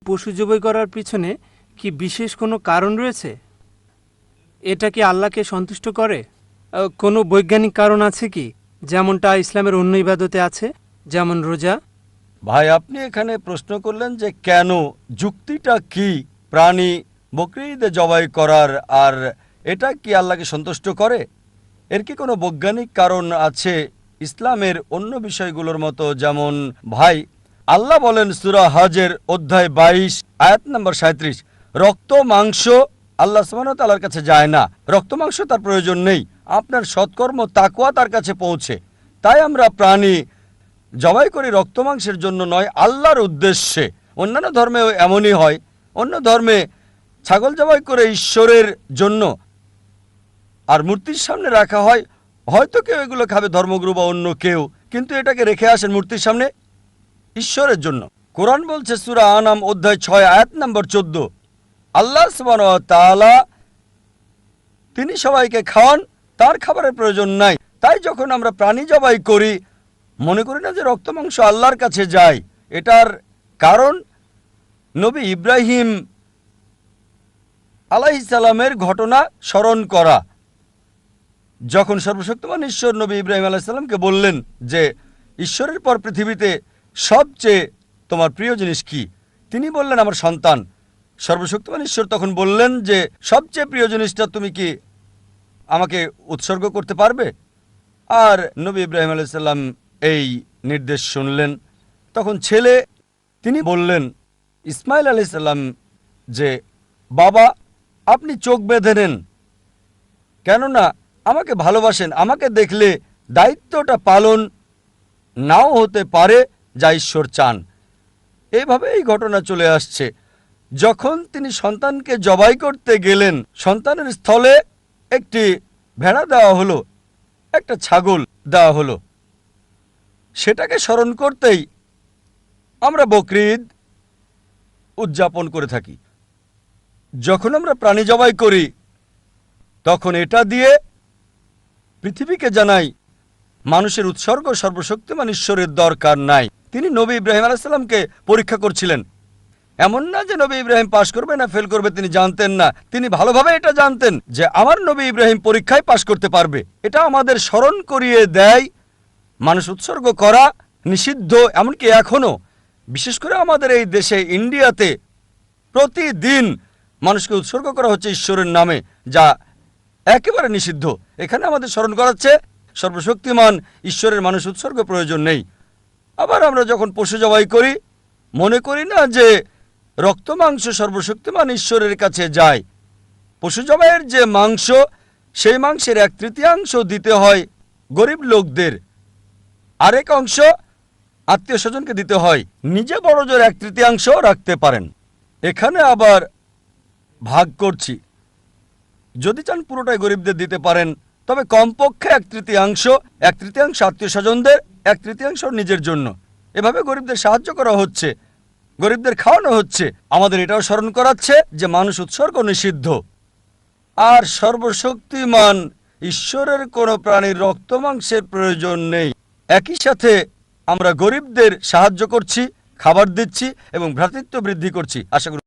পশু জবাই করার পিছনে কি বিশেষ কোনো কারণ রয়েছে? এটা কি আল্লাহকে সন্তুষ্ট করে? কোনো বৈজ্ঞানিক কারণ আছে কি, যেমনটা ইসলামের অন্য ইবাদতে আছে, যেমন রোজা? ভাই, আপনি এখানে প্রশ্ন করলেন যে কেন, যুক্তিটা কি প্রাণী বকরি ঈদে জবাই করার, আর এটা কি আল্লাহকে সন্তুষ্ট করে? এর কি কোনো বৈজ্ঞানিক কারণ আছে ইসলামের অন্য বিষয়গুলোর মতো? যেমন ভাই, আল্লাহ বলেন সূরা হজের অধ্যায় 22 আয়াত নম্বর 37, রক্ত মাংস আল্লাহ সুবহানাহু ওয়া তাআলার কাছে যায় না, রক্ত মাংস তার প্রয়োজন নেই, আপনার সৎকর্ম তাকওয়া তার কাছে পৌঁছে। তাই আমরা প্রাণী জবাই করি রক্ত মাংসের জন্য নয়, আল্লাহর উদ্দেশ্যে। অন্যান্য ধর্মেও এমনই হয়, অন্য ধর্মে ছাগল জবাই করে ঈশ্বরের জন্য, আর মূর্তির সামনে রাখা হয়। হয়তো কেউ এগুলো খাবে, ধর্মগুরু বা অন্য কেউ, কিন্তু এটাকে রেখে আসেন মূর্তির সামনে ঈশ্বরের জন্য। কোরআন বলছে সূরা আনাম অধ্যায় 6 আয়াত নম্বর 14, আল্লাহ সুবহানাহু ওয়া তাআলা তিনি সবাইকে খাওয়ান, তার খাবারের প্রয়োজন নাই। তাই যখন আমরা প্রাণী জবাই করি, মনে করি না যে রক্ত মাংস আল্লাহর কাছে যায়। এটার কারণ নবী ইব্রাহিম আলাইহিস সালামের ঘটনা স্মরণ করা। যখন সর্বশক্তিমান ঈশ্বর নবী ইব্রাহিম আলাইহিস সালামকে বললেন যে ঈশ্বরের পর পৃথিবীতে সবচেয়ে তোমার প্রিয় জিনিস কি, তিনি বললেন আমার সন্তান। সর্বশক্তিমান ঈশ্বর তখন বললেন যে সবচেয়ে প্রিয় জিনিসটা তুমি কি আমাকে উৎসর্গ করতে পারবে? আর নবী ইব্রাহিম আলাইহিস সালাম এই নির্দেশ শুনলেন। তখন ছেলে তিনি বললেন ইসমাইল আলাইহিস সালাম যে বাবা, আপনি চোখ বেঁধে নেন, কেননা আমাকে ভালোবাসেন, আমাকে দেখলে দায়িত্বটা পালন নাও হতে পারে যা ঈশ্বর চান। এইভাবে এই ঘটনা চলে আসছে। যখন তিনি সন্তানকে জবাই করতে গেলেন, সন্তানের স্থলে একটি ভেড়া দেওয়া হলো, একটা ছাগল দেওয়া হলো। সেটাকে স্মরণ করতেই আমরা বকরি ঈদ উদযাপন করে থাকি। যখন আমরা প্রাণী জবাই করি, তখন এটা দিয়ে পৃথিবীকে জানাই মানুষের উৎসর্গ সর্বশক্তিমান ঈশ্বরের দরকার নাই। তিনি নবী ইব্রাহিম আলাইহিস সালামকে পরীক্ষা করছিলেন। এমন না যে নবী ইব্রাহিম পাশ করবে না ফেল করবে, তিনি জানতেন না। তিনি ভালোভাবে এটা জানতেন যে আমার নবী ইব্রাহিম পরীক্ষায় পাশ করতে পারবে। এটা আমাদের স্মরণ করিয়ে দেয় মানুষ উৎসর্গ করা নিষিদ্ধ। এমনকি এখনো, বিশেষ করে আমাদের এই দেশে ইন্ডিয়াতে, প্রতিদিন মানুষকে উৎসর্গ করা হচ্ছে ঈশ্বরের নামে, যা একেবারে নিষিদ্ধ। এখানে আমাদের স্মরণ করাচ্ছে সর্বশক্তিমান ঈশ্বরের মানুষ উৎসর্গ প্রয়োজন নেই। আবার আমরা যখন পশু জবাই করি, মনে করি না যে রক্ত মাংস সর্বশক্তিমান ঈশ্বরের কাছে যায়। পশু জবাইয়ের যে মাংস, সেই মাংসের 1/3 দিতে হয় গরিব লোকদের, আরেক অংশ আত্মীয় স্বজনকে দিতে হয়। নিজে বড় জোর 1/3 রাখতে পারেন। এখানে আবার ভাগ করছি, যদি চান পুরোটাই গরিবদের দিতে পারেন, তবে কমপক্ষে 1/3 আত্মীয় স্বজনদের, 1/3 নিজের জন্য। এভাবে গরিবদের সাহায্য করা হচ্ছে, গরিবদের খাওয়ানো হচ্ছে। আমাদের এটাও স্মরণ করাচ্ছে যে মানুষ উৎসর্গ নিষিদ্ধ। আর সর্বশক্তিমান ঈশ্বরের কোনো প্রাণীর রক্ত মাংসের প্রয়োজন নেই। একই সাথে আমরা গরিবদের সাহায্য করছি, খাবার দিচ্ছি এবং ভ্রাতৃত্ব বৃদ্ধি করছি। আশা করি